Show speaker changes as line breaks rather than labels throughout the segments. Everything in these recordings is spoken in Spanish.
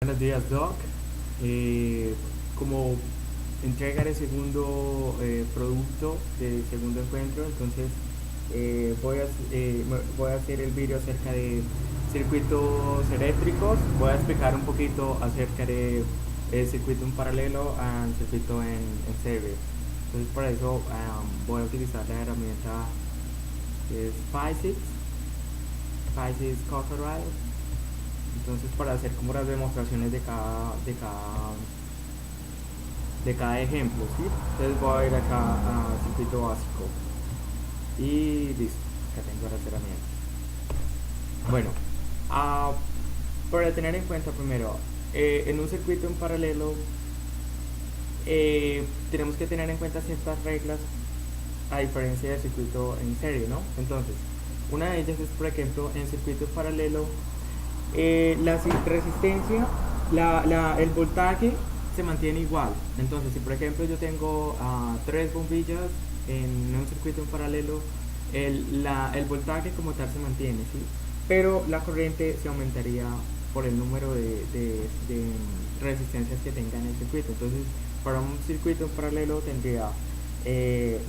Buenos días, Doc. Como entrega de segundo producto de segundo encuentro, entonces voy a hacer el vídeo acerca de circuitos eléctricos. Voy a explicar un poquito acerca de circuito en paralelo al circuito en serie. Entonces, para eso voy a utilizar la herramienta que es PhySys Cockerel. Entonces, para hacer como las demostraciones de cada ejemplo, ¿sí? Entonces voy a ir acá a circuito básico y listo, acá tengo las herramientas. Bueno, ah, para tener en cuenta primero, en un circuito en paralelo tenemos que tener en cuenta ciertas reglas a diferencia del circuito en serie, ¿no? Entonces, una de ellas es, por ejemplo, en circuito en paralelo, la resistencia, el voltaje se mantiene igual. Entonces, si por ejemplo yo tengo tres bombillas en un circuito en paralelo, el voltaje como tal se mantiene, ¿sí? Pero la corriente se aumentaría por el número de resistencias que tenga en el circuito. Entonces, para un circuito en paralelo tendría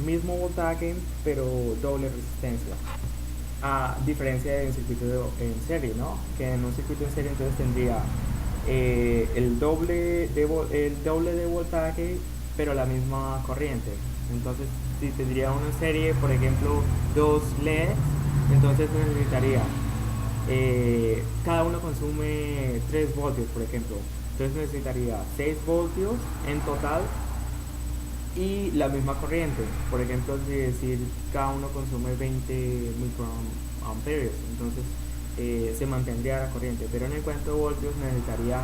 mismo voltaje, pero doble resistencia. A diferencia de un circuito en serie, ¿no? Que en un circuito en serie entonces tendría el doble de voltaje, pero la misma corriente. Entonces, si tendría uno en serie, por ejemplo, dos LEDs, entonces necesitaría, cada uno consume 3 voltios, por ejemplo. Entonces necesitaría 6 voltios en total y la misma corriente. Por ejemplo, si decir cada uno consume 20 microamperios, entonces se mantendría la corriente, pero en el cuento de voltios necesitaría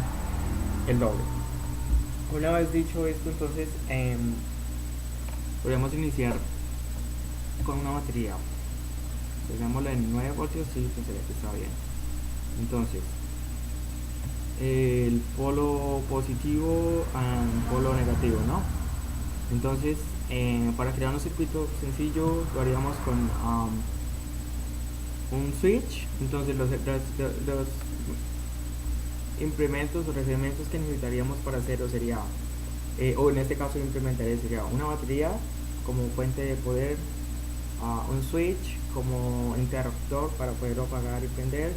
el doble. Una vez dicho esto, entonces podemos iniciar con una batería. Dejámosla en 9 voltios, sí, pensaría que está bien. Entonces, el polo positivo al polo negativo, ¿no? Entonces, para crear un circuito sencillo, lo haríamos con un switch. Entonces, los implementos o requerimientos que necesitaríamos para hacerlo sería, o en este caso implementaría, sería una batería como fuente de poder, un switch como interruptor para poderlo apagar y prender,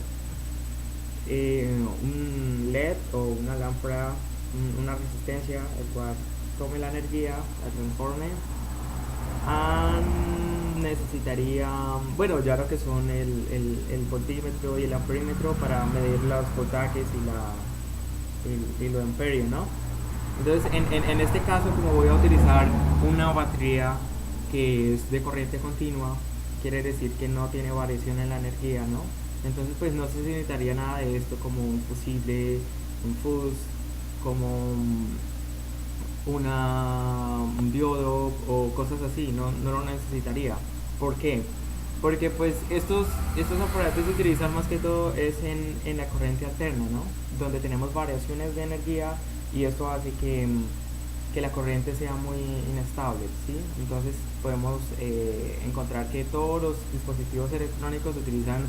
un LED o una lámpara, una resistencia, el cual tome la energía, la transforme. Necesitaría, bueno, ya lo que son el voltímetro y el amperímetro para medir los voltajes y los amperios, ¿no? Entonces, en este caso, como voy a utilizar una batería que es de corriente continua, quiere decir que no tiene variación en la energía, ¿no? Entonces, pues no se necesitaría nada de esto como un fusible, un fuse, como un diodo o cosas así, no lo necesitaría. ¿Por qué? Porque pues estos aparatos se utilizan más que todo es en la corriente alterna, ¿no? Donde tenemos variaciones de energía y esto hace que la corriente sea muy inestable, ¿sí? Entonces podemos encontrar que todos los dispositivos electrónicos utilizan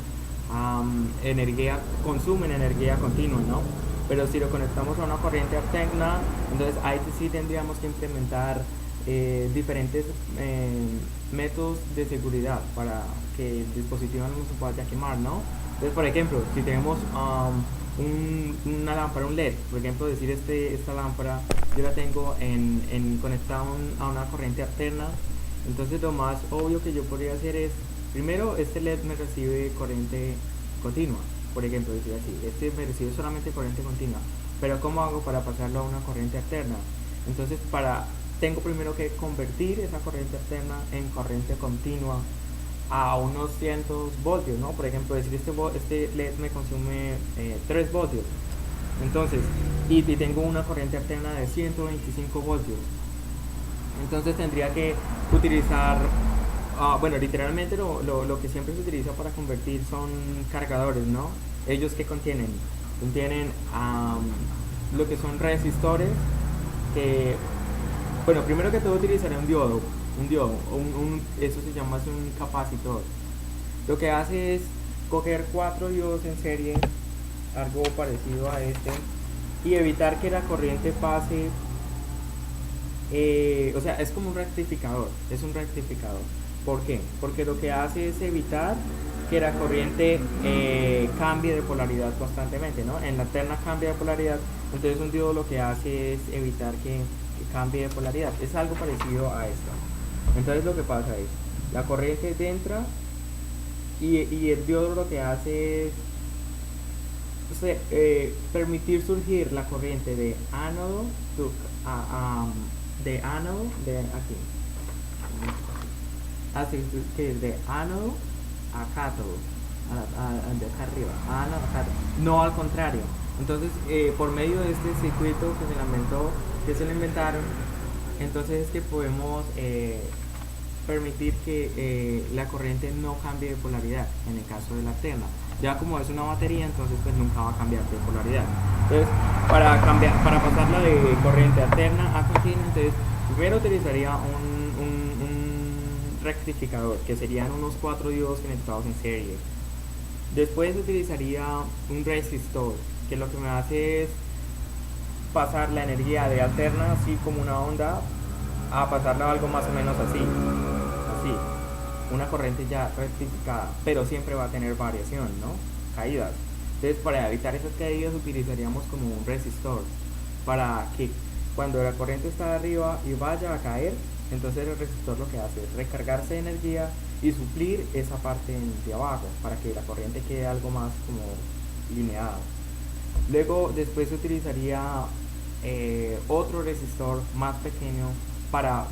consumen energía continua, ¿no? Pero si lo conectamos a una corriente alterna, entonces ahí sí tendríamos que implementar diferentes métodos de seguridad para que el dispositivo no se pueda quemar, ¿no? Entonces, por ejemplo, si tenemos una lámpara, un LED, por ejemplo, decir esta lámpara, yo la tengo conectada a una corriente alterna, entonces lo más obvio que yo podría hacer es, primero, este LED me recibe corriente continua, por ejemplo, decir así, este me recibe solamente corriente continua, pero ¿cómo hago para pasarlo a una corriente alterna? Entonces, tengo primero que convertir esa corriente alterna en corriente continua a unos cientos voltios, ¿no? Por ejemplo, decir este LED me consume 3 voltios, entonces, y tengo una corriente alterna de 125 voltios, entonces tendría que utilizar, bueno, literalmente lo que siempre se utiliza para convertir son cargadores, ¿no? Ellos que contienen lo que son resistores, que, bueno, primero que todo utilizaré un diodo, eso se llama un capacitor. Lo que hace es coger 4 diodos en serie, algo parecido a este, y evitar que la corriente pase. O sea, es como un rectificador, es un rectificador. ¿Por qué? Porque lo que hace es evitar que la corriente cambie de polaridad constantemente, ¿no? En la alterna cambia de polaridad, entonces un diodo lo que hace es evitar que cambie de polaridad. Es algo parecido a esto. Entonces lo que pasa es, la corriente entra y el diodo lo que hace es, o sea, permitir surgir la corriente de ánodo de ánodo de aquí, así que de ánodo a cátodo, de acá arriba, ánodo a cátodo, no al contrario. Entonces, por medio de este circuito que se lo inventó, que se lo inventaron, entonces es que podemos permitir que la corriente no cambie de polaridad en el caso de la alterna. Ya como es una batería, entonces pues nunca va a cambiar de polaridad. Entonces, para pasarla de corriente alterna a continua, entonces primero utilizaría un rectificador, que serían unos 4 diodos conectados en serie. Después utilizaría un resistor, que lo que me hace es pasar la energía de alterna, así como una onda, a pasarla a algo más o menos así, una corriente ya rectificada, pero siempre va a tener variación, ¿no? Caídas. Entonces, para evitar esas caídas utilizaríamos como un resistor, para que cuando la corriente está arriba y vaya a caer, entonces el resistor lo que hace es recargarse de energía y suplir esa parte de abajo, para que la corriente quede algo más como lineada. Luego, después se utilizaría otro resistor más pequeño para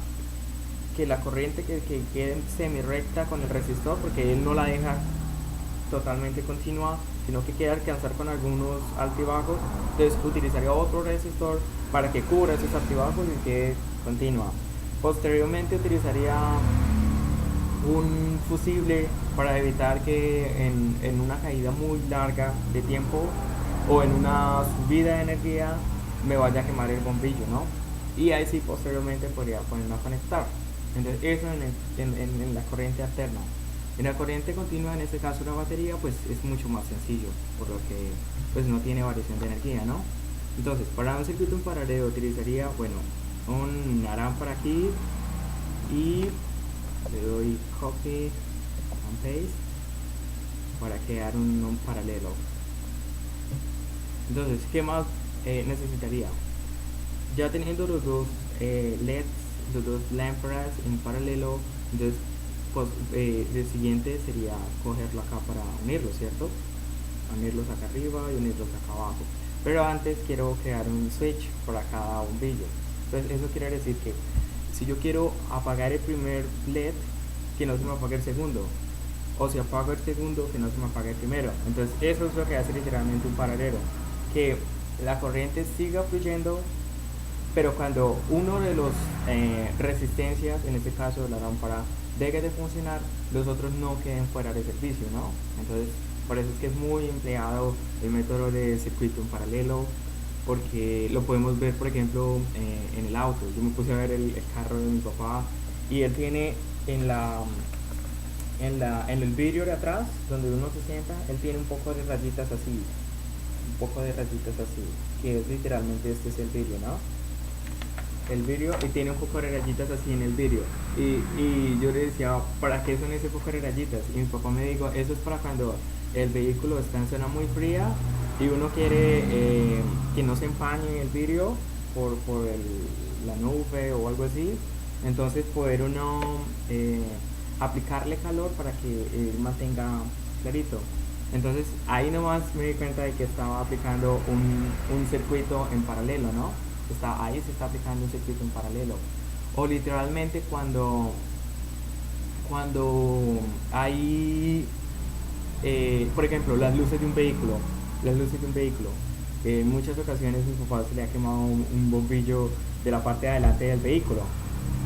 que la corriente que quede semi recta con el resistor, porque él no la deja totalmente continua, sino que quiere alcanzar con algunos altibajos. Entonces utilizaría otro resistor para que cubra esos altibajos y quede continua. Posteriormente utilizaría un fusible para evitar que en una caída muy larga de tiempo o en una subida de energía me vaya a quemar el bombillo, ¿no? Y ahí sí posteriormente podría ponerme a conectar. Entonces eso en la corriente alterna. En la corriente continua, en este caso la batería, pues es mucho más sencillo, por lo que pues no tiene variación de energía, ¿no? Entonces, para un circuito en paralelo utilizaría, bueno, un lámpara aquí y le doy copy and paste para crear un paralelo. Entonces, ¿qué más necesitaría? Ya teniendo los dos LEDs, los dos lámparas en paralelo, entonces pues, el siguiente sería cogerlo acá para unirlos, ¿cierto? Unirlos acá arriba y unirlos acá abajo. Pero antes quiero crear un switch para cada bombillo. Entonces eso quiere decir que si yo quiero apagar el primer LED, que no se me apague el segundo. O si apago el segundo, que no se me apague el primero. Entonces eso es lo que hace literalmente un paralelo. Que la corriente siga fluyendo, pero cuando uno de los resistencias, en este caso la lámpara, deje de funcionar, los otros no queden fuera de servicio, ¿no? Entonces, por eso es que es muy empleado el método de circuito en paralelo, porque lo podemos ver, por ejemplo, en el auto. Yo me puse a ver el carro de mi papá y él tiene en el vidrio de atrás, donde uno se sienta, él tiene un poco de rayitas así, que es literalmente este es el vidrio, ¿no? El vidrio, y tiene un poco de rayitas así en el vidrio y yo le decía, ¿para qué son ese poco de rayitas? Y mi papá me dijo, eso es para cuando el vehículo está en zona muy fría y uno quiere que no se empañe el vidrio por la nube o algo así, entonces poder uno aplicarle calor para que mantenga clarito. Entonces ahí nomás me di cuenta de que estaba aplicando un circuito en paralelo, ¿no? Ahí se está aplicando un circuito en paralelo. O literalmente cuando hay, por ejemplo, las luces de un vehículo, en muchas ocasiones mi papá se le ha quemado un bombillo de la parte de adelante del vehículo,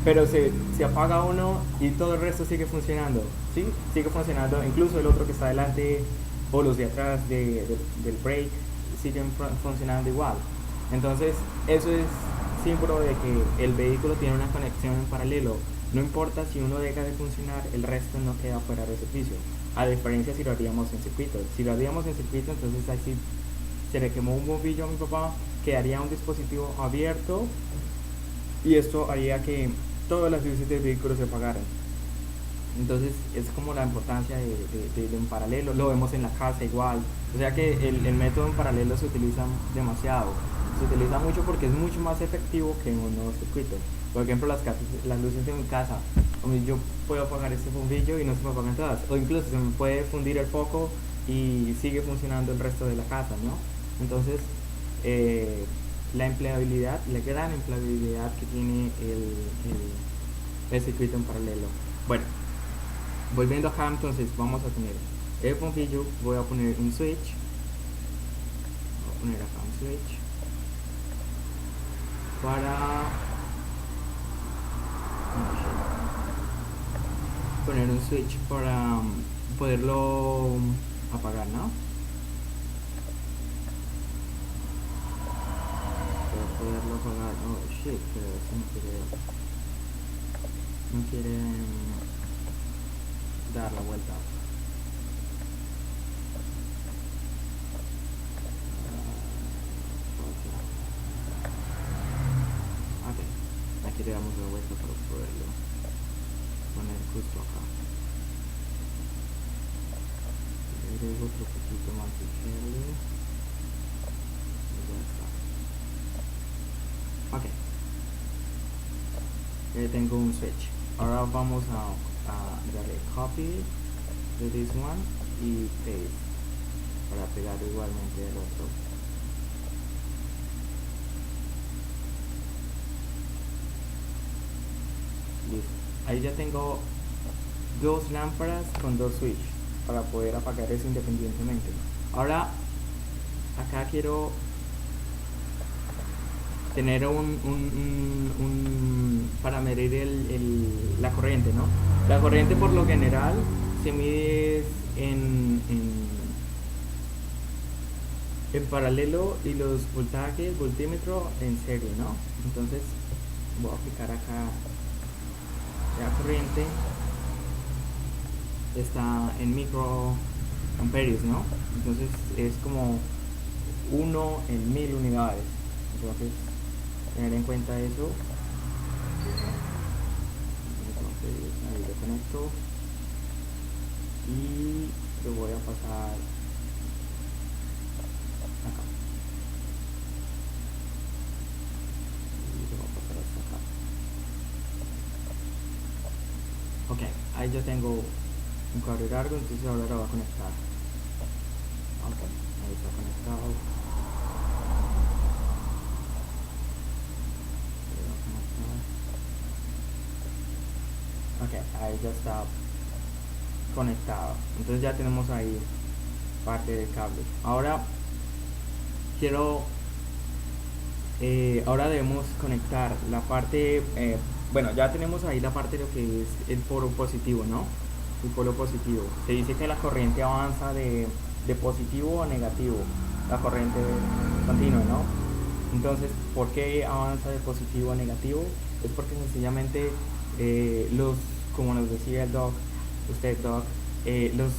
pero se apaga uno y todo el resto sigue funcionando, ¿sí? Sigue funcionando, incluso el otro que está adelante o los de atrás del brake siguen funcionando igual. Entonces eso es símbolo de que el vehículo tiene una conexión en paralelo. No importa si uno deja de funcionar, el resto no queda fuera de servicio, a diferencia si lo haríamos en circuito. Si lo haríamos en circuito, entonces así se le quemó un bombillo a mi papá quedaría un dispositivo abierto y esto haría que todas las luces del vehículo se apagaran. Entonces es como la importancia de un paralelo, lo vemos en la casa igual, o sea que el método en paralelo se utiliza demasiado, se utiliza mucho porque es mucho más efectivo que un nuevo circuito. Por ejemplo, las luces de mi casa, yo puedo apagar este bombillo y no se me apagan todas, o incluso se me puede fundir el foco y sigue funcionando el resto de la casa, ¿no? Entonces, la empleabilidad, la gran empleabilidad que tiene el circuito en paralelo. Bueno, volviendo acá, entonces vamos a tener el bombillo, voy a poner un switch, voy a poner acá un switch para poner un switch para poderlo apagar, ¿no? Para poderlo apagar. Oh shit, pero eso no quiere dar la vuelta. Ok, aquí le damos la vuelta para poderlo poner justo acá. Le agrego otro poquito más de gel y ya está. Ok, ya tengo un switch. Ahora vamos a darle copy de this one y paste para pegar igualmente el otro. Listo. Ahí ya tengo dos lámparas con dos switches para poder apagar eso independientemente. Ahora acá quiero tener para medir la corriente, ¿no? La corriente por lo general se mide en paralelo y los voltajes, voltímetro en serie, ¿no? Entonces voy a aplicar acá la corriente, está en microamperios, ¿no? Entonces es como 1 en 1000 unidades. Entonces tener en cuenta eso. Entonces ahí lo conecto y lo voy a pasar acá y lo voy a pasar hasta acá. Ok, ahí yo tengo un cable largo, entonces ahora lo voy a conectar. Ok, ahí está conectado. Ok, ahí ya está conectado. Entonces ya tenemos ahí parte del cable. Ahora ahora debemos conectar la parte, bueno, ya tenemos ahí la parte de lo que es el polo positivo, ¿no? El polo positivo. Se dice que la corriente avanza de positivo a negativo, la corriente continua, ¿no? Entonces, ¿por qué avanza de positivo a negativo? Es porque sencillamente como nos decía el doc, los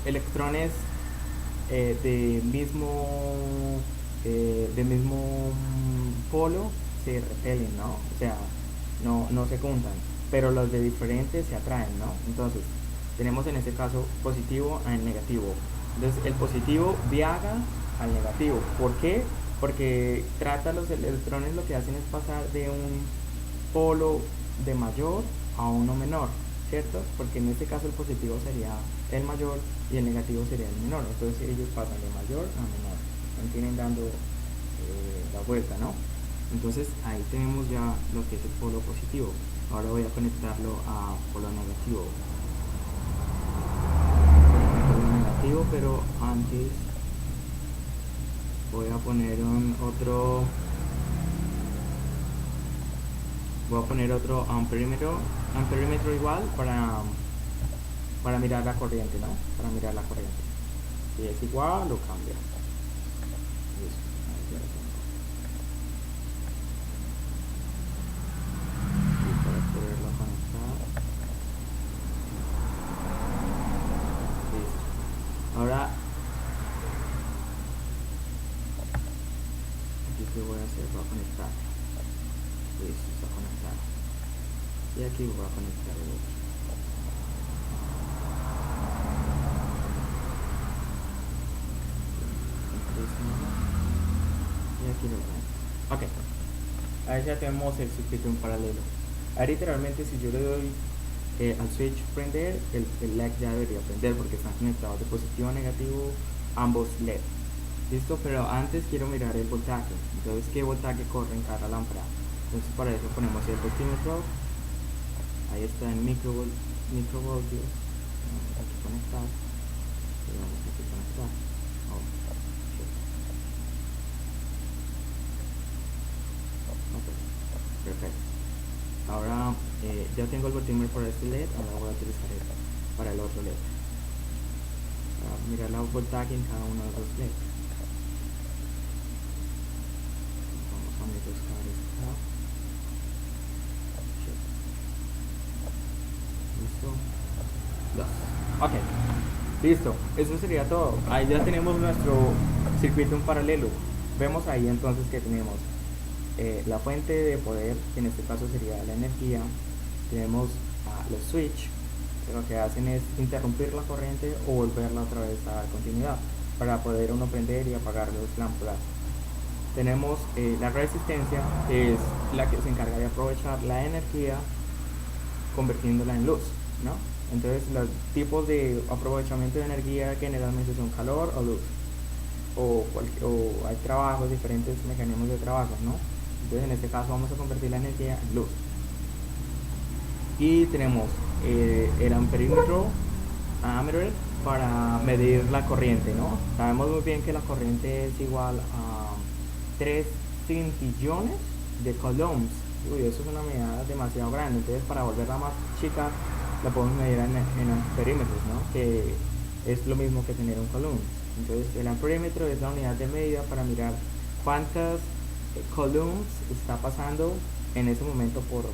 electrones del mismo polo se repelen, ¿no? O sea, no se juntan, pero los de diferentes se atraen, ¿no? Entonces, tenemos en este caso positivo a negativo. Entonces, el positivo viaja al negativo. ¿Por qué? Porque los electrones lo que hacen es pasar de un polo de mayor a uno menor, ¿cierto? Porque en este caso el positivo sería el mayor y el negativo sería el menor. Entonces ellos pasan de mayor a menor, mantienen dando la vuelta, ¿no? Entonces ahí tenemos ya lo que es el polo positivo. Ahora voy a conectarlo a polo negativo. Pero antes voy a poner otro amperímetro igual para mirar la corriente, ¿no? Para mirar la corriente. Si es igual, lo cambia. Listo, ahí ya lo tengo. Y para poderlo conectar. Listo. Ahora aquí a hacer? Voy a conectar. Listo, está conectado. Y aquí voy a conectar el otro. Y aquí lo tenemos. Ok. Ahí ya tenemos el circuito en paralelo. Ahí literalmente si yo le doy al switch prender, el LED ya debería prender porque están conectados de positivo a negativo ambos LED. Listo, pero antes quiero mirar el voltaje. Entonces, ¿qué voltaje corre en cada lámpara? Entonces, para eso ponemos el voltímetro. Ahí está en microvoltios. Aquí conectar. Y vamos aquí conectar. Oh, shit. Ok, perfecto. Ahora ya tengo el voltímetro para este LED. Ahora voy a utilizar para el otro LED. Para mirar el voltaje en cada uno de los LEDs. Ok, listo, eso sería todo. Ahí ya tenemos nuestro circuito en paralelo. Vemos ahí entonces que tenemos la fuente de poder, que en este caso sería la energía. Tenemos los switch, que lo que hacen es interrumpir la corriente o volverla otra vez a dar continuidad para poder uno prender y apagar los lámparas. Tenemos la resistencia, que es la que se encarga de aprovechar la energía convirtiéndola en luz, ¿no? Entonces los tipos de aprovechamiento de energía generalmente son calor o luz, o hay trabajos, diferentes mecanismos de trabajo, ¿no? Entonces en este caso vamos a convertir la energía en luz. Y tenemos el amperímetro, para medir la corriente, ¿no? Sabemos muy bien que la corriente es igual a 3 centillones de coulombs. Uy, eso es una medida demasiado grande. Entonces, para volverla más chica, la podemos medir en amperímetros, ¿no? Que es lo mismo que tener un coulomb. Entonces, el amperímetro es la unidad de medida para mirar cuántas coulombs está pasando en ese momento por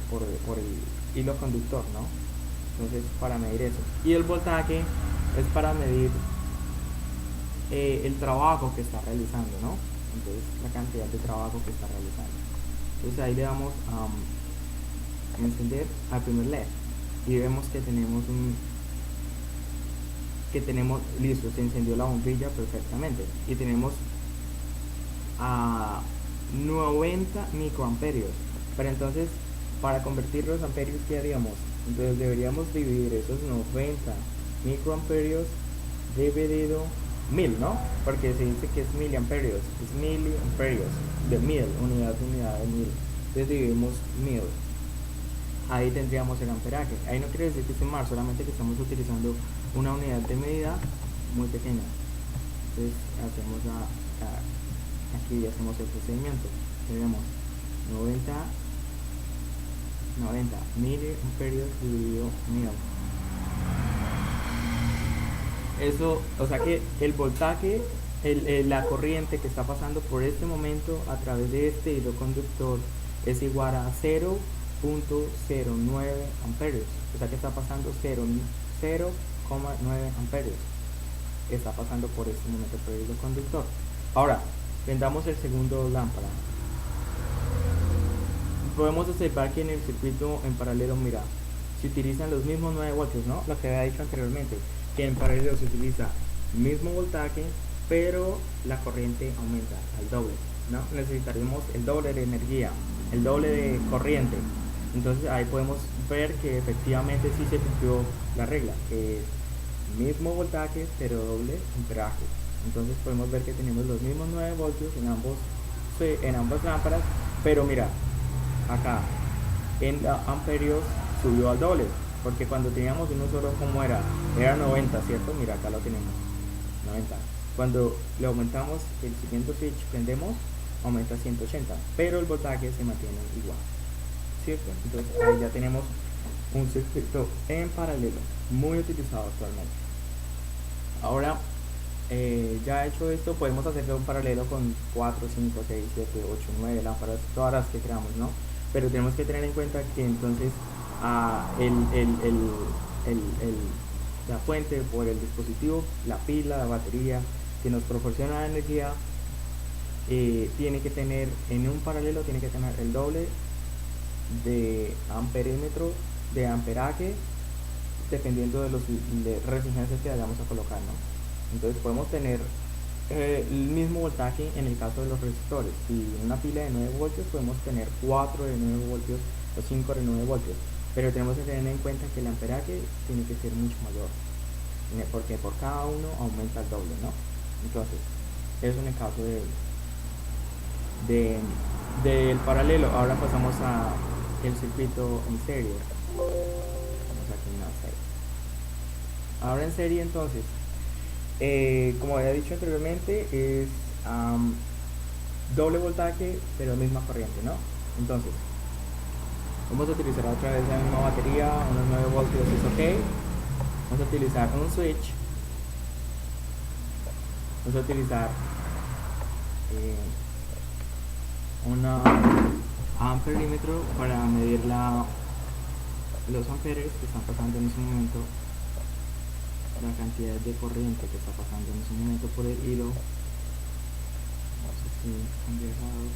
el hilo conductor, ¿no? Entonces, para medir eso. Y el voltaje es para medir el trabajo que está realizando, ¿no? Entonces, la cantidad de trabajo que está realizando. Entonces, ahí le damos a encender al primer LED y vemos que tenemos listo, se encendió la bombilla perfectamente y tenemos a 90 microamperios. Pero entonces, para convertir los amperios, ¿qué haríamos? Entonces deberíamos dividir esos 90 microamperios dividido 1000, ¿no? Porque se dice que es miliamperios, es miliamperios de 1000, unidad de 1000. Entonces dividimos 1000. Ahí tendríamos el amperaje. Ahí no quiere decir que esté mal, solamente que estamos utilizando una unidad de medida muy pequeña. Entonces hacemos aquí hacemos el procedimiento. Tenemos 90 miliamperios dividido 1000. Eso, o sea que el voltaje, la corriente que está pasando por este momento a través de este hilo conductor es igual a 0.09 amperios. O sea que está pasando 0,9 amperios. Está pasando por este momento por el hilo conductor. Ahora, prendamos el segundo lámpara. Podemos observar que en el circuito en paralelo, mira, se utilizan los mismos 9 voltios, ¿no? Lo que había dicho anteriormente, que en paralelo se utiliza el mismo voltaje, pero la corriente aumenta al doble, ¿no? Necesitaríamos el doble de energía, el doble de corriente. Entonces ahí podemos ver que efectivamente sí se cumplió la regla, que es mismo voltaje, pero doble amperaje. Entonces podemos ver que tenemos los mismos 9 voltios en ambas lámparas, pero mira, acá en amperios subió al doble, porque cuando teníamos uno solo, como era 90, ¿cierto? Mira, acá lo tenemos, 90. Cuando le aumentamos el siguiente switch, prendemos, aumenta a 180, pero el voltaje se mantiene igual, ¿cierto? Entonces ahí ya tenemos un circuito en paralelo muy utilizado actualmente. Ahora, ya hecho esto, podemos hacerlo en paralelo con 4, 5, 6, 7, 8, 9 lámparas, todas las que queramos, ¿no? Pero tenemos que tener en cuenta que entonces la fuente por el dispositivo, la pila, la batería que nos proporciona la energía, tiene que tener, en un paralelo tiene que tener el doble de amperímetro, de amperaje, dependiendo de los resistencias que vayamos a colocar, ¿no? Entonces podemos tener el mismo voltaje en el caso de los resistores. Si en una pila de 9 voltios podemos tener 4 de 9 voltios o 5 de 9 voltios, pero tenemos que tener en cuenta que el amperaje tiene que ser mucho mayor, porque por cada uno aumenta el doble, ¿no? Entonces, eso en el caso de, del paralelo. Ahora pasamos a el circuito en serie. Vamos aquí en la serie. Ahora en serie, entonces, como había dicho anteriormente, es doble voltaje pero misma corriente, ¿no? Entonces vamos a utilizar otra vez la misma batería, unos 9 voltios es ok. Vamos a utilizar un switch, vamos a utilizar una amperímetro para medir los amperes que están pasando en ese momento, la cantidad de corriente que está pasando en ese momento por el hilo. No sé si cambia lado.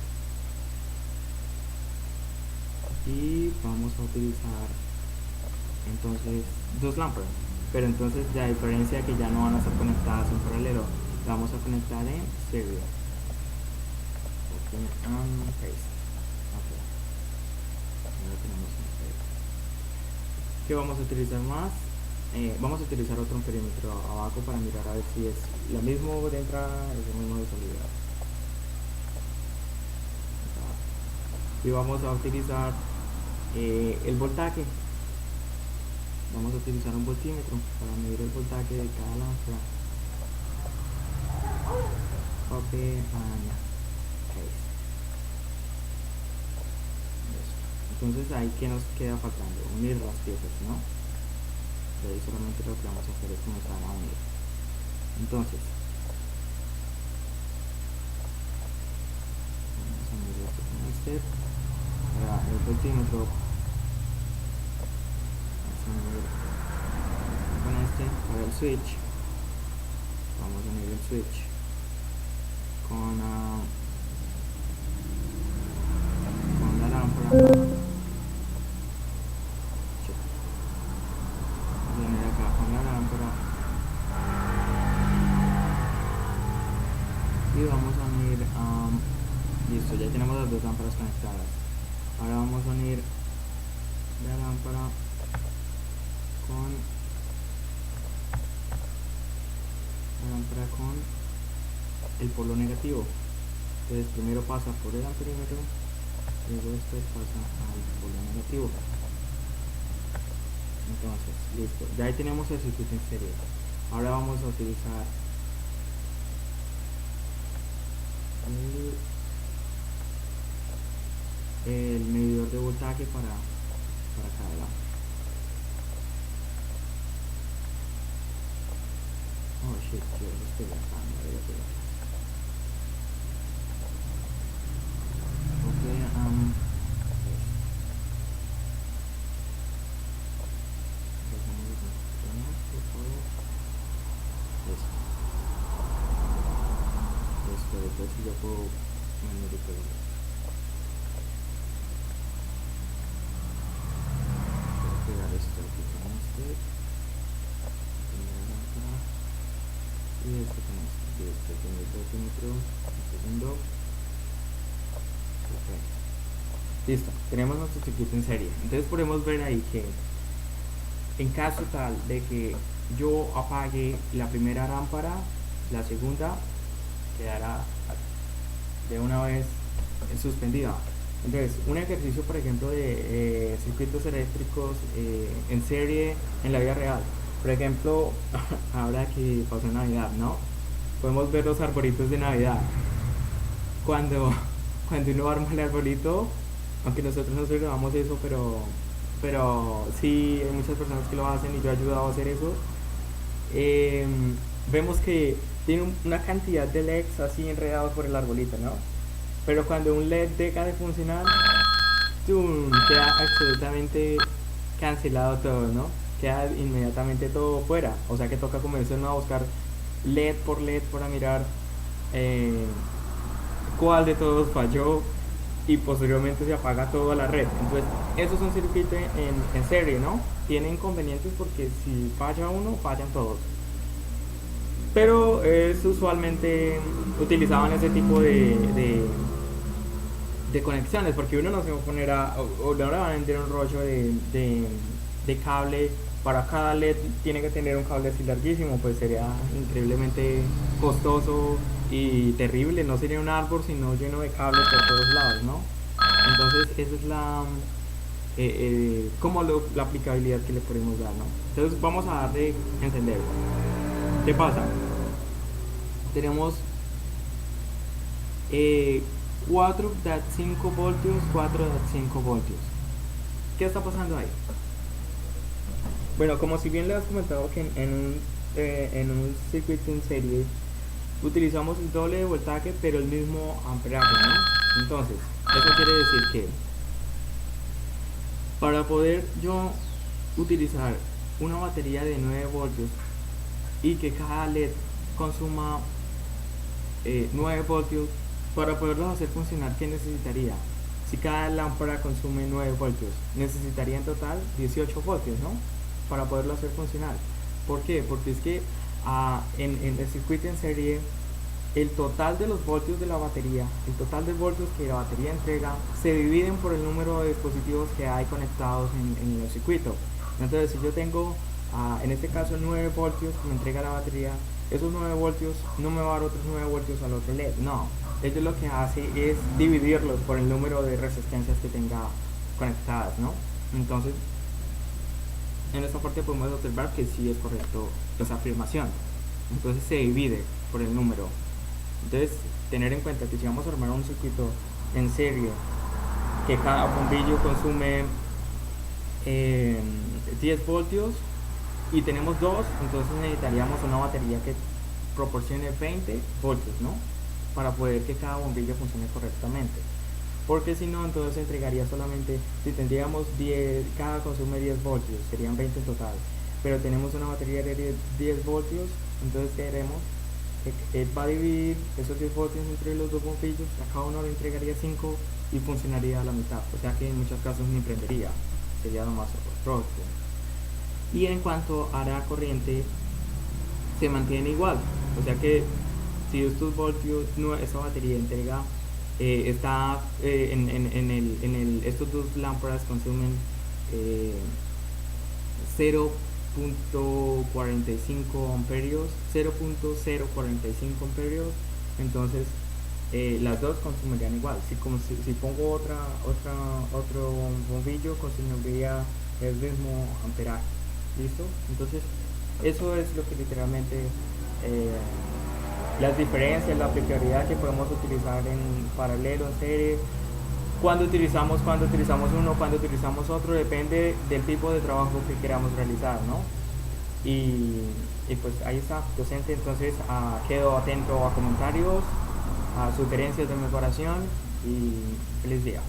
Y vamos a utilizar entonces dos lámparas, pero entonces la diferencia es que ya no van a estar conectadas en paralelo, la vamos a conectar en serie. ¿Qué vamos a utilizar más? Vamos a utilizar otro perímetro abajo para mirar a ver si es lo mismo de entrada, es lo mismo de salida. Y vamos a utilizar el voltaje. Vamos a utilizar un voltímetro para medir el voltaje de cada lámpara. Copy and paste. Entonces ahí que nos queda faltando, unir las piezas, ¿no? De ahí solamente lo que vamos a hacer es comenzar a unir. Entonces vamos a unir esto con este, para el voltímetro, vamos a unir con este, para el switch, vamos a unir el switch con la lámpara. Y vamos a unir, listo, ya tenemos las dos lámparas conectadas. Ahora vamos a unir la lámpara con el polo negativo. Entonces primero pasa por el amperímetro, luego esto pasa al polo negativo. Entonces, listo, ya ahí tenemos el circuito en serie. Ahora vamos a utilizar el medidor de voltaje para cada lado. Oh shit, yo lo estoy bajando, después si yo puedo manipular. Voy a pegar esto aquí con este, y este con este con el voltímetro, un segundo. Okay. Listo, tenemos nuestro circuito en serie. Entonces podemos ver ahí que en caso tal de que yo apague la primera lámpara, la segunda quedará de una vez suspendida. Entonces, un ejercicio, por ejemplo, de circuitos eléctricos en serie en la vida real. Por ejemplo, ahora que pasó Navidad, ¿no? Podemos ver los arbolitos de Navidad. Cuando uno arma el arbolito, aunque nosotros no celebramos eso, pero sí hay muchas personas que lo hacen y yo he ayudado a hacer eso. Vemos que tiene una cantidad de LEDs así enredados por el arbolito, ¿no? Pero cuando un LED deja de funcionar, ¡tum!, queda absolutamente cancelado todo, ¿no? Queda inmediatamente todo fuera. O sea que toca comenzar a buscar LED por LED para mirar cuál de todos falló y posteriormente se apaga toda la red. Entonces, eso es un circuito en serie, ¿no? Tiene inconvenientes porque si falla uno, fallan todos. Pero es usualmente utilizaban ese tipo de conexiones, porque uno no se va a poner o no le va a vender un rollo de cable. Para cada LED tiene que tener un cable así larguísimo, pues sería increíblemente costoso y terrible. No sería un árbol, sino lleno de cables por todos lados, ¿no? Entonces, esa es la aplicabilidad que le podemos dar, ¿no? Entonces, vamos a darle encender. ¿Qué pasa? Tenemos 4.5 voltios, 4.5 voltios. ¿Qué está pasando ahí? Bueno, como si bien le has comentado que en un circuito en serie utilizamos el doble de voltaje pero el mismo amperaje, ¿no? Entonces, eso quiere decir que para poder yo utilizar una batería de 9 voltios y que cada LED consuma 9 voltios, para poderlos hacer funcionar, ¿qué necesitaría? Si cada lámpara consume 9 voltios, necesitaría en total 18 voltios, ¿no? Para poderlo hacer funcionar. ¿Por qué? Porque es que en el circuito en serie, el total de los voltios de la batería, el total de voltios que la batería entrega, se dividen por el número de dispositivos que hay conectados en el circuito. Entonces, si yo tengo, en este caso, 9 voltios que me entrega la batería, esos 9 voltios no me va a dar otros 9 voltios al otro LED, no. Ellos lo que hace es dividirlos por el número de resistencias que tenga conectadas, ¿no? Entonces, en esta parte podemos observar que sí es correcto esa afirmación. Entonces se divide por el número. Entonces, tener en cuenta que si vamos a armar un circuito en serie, que cada bombillo consume 10 voltios y tenemos dos, entonces necesitaríamos una batería que proporcione 20 voltios, ¿no? Para poder que cada bombillo funcione correctamente. Porque si no, entonces entregaría solamente, si tendríamos 10, cada consume 10 voltios, serían 20 en total. Pero tenemos una batería de 10 voltios, entonces ¿qué haremos? Él va a dividir esos 10 voltios entre los dos bombillos, a cada uno le entregaría 5 y funcionaría a la mitad. O sea que en muchos casos ni prendería, sería lo más ortodoxo. Y en cuanto a la corriente, se mantiene igual. O sea que si estos voltios, no, esta batería entrega, estos dos lámparas consumen 0.45 amperios, 0.045 amperios, entonces las dos consumirían igual. Si pongo otro bombillo, consumiría el mismo amperaje. ¿Listo? Entonces, eso es lo que literalmente las diferencias, la aplicabilidad que podemos utilizar en paralelo, en serie. Cuando utilizamos uno, cuando utilizamos otro, depende del tipo de trabajo que queramos realizar, ¿no? Y pues ahí está, docente. Entonces quedo atento a comentarios, a sugerencias de mejoración y feliz día.